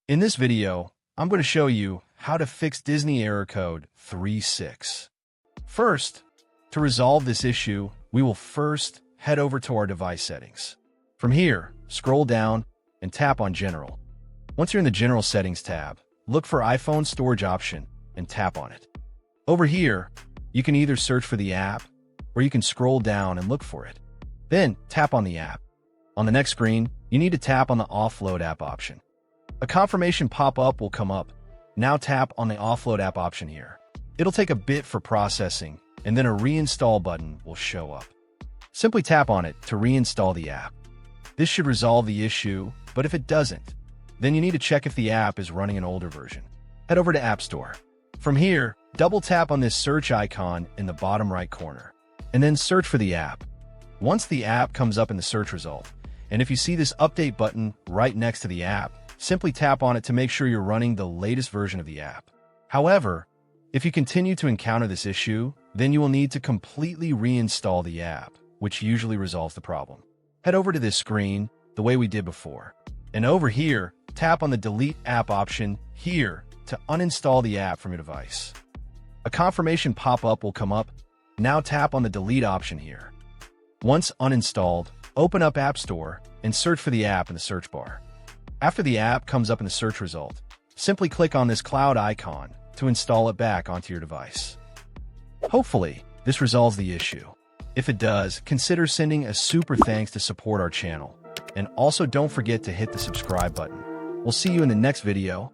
In this video, I'm going to show you how to fix Disney error code 36. First, to resolve this issue, we will first head over to our device settings. From here, scroll down and tap on General. Once you're in the General Settings tab, look for iPhone Storage option and tap on it. Over here, you can either search for the app or you can scroll down and look for it. Then tap on the app. On the next screen, you need to tap on the Offload app option. A confirmation pop-up will come up. Now tap on the Offload app option here. It'll take a bit for processing, and then a reinstall button will show up. Simply tap on it to reinstall the app. This should resolve the issue, but if it doesn't, then you need to check if the app is running an older version. Head over to App Store. From here, double tap on this search icon in the bottom right corner, and then search for the app. Once the app comes up in the search result, and if you see this update button right next to the app, simply tap on it to make sure you're running the latest version of the app. However, if you continue to encounter this issue, then you will need to completely reinstall the app, which usually resolves the problem. Head over to this screen the way we did before, and over here, tap on the Delete App option here to uninstall the app from your device. A confirmation pop-up will come up. Now tap on the Delete option here. Once uninstalled, open up App Store and search for the app in the search bar. After the app comes up in the search result, simply click on this cloud icon to install it back onto your device. Hopefully, this resolves the issue. If it does, consider sending a super thanks to support our channel. And also don't forget to hit the subscribe button. We'll see you in the next video.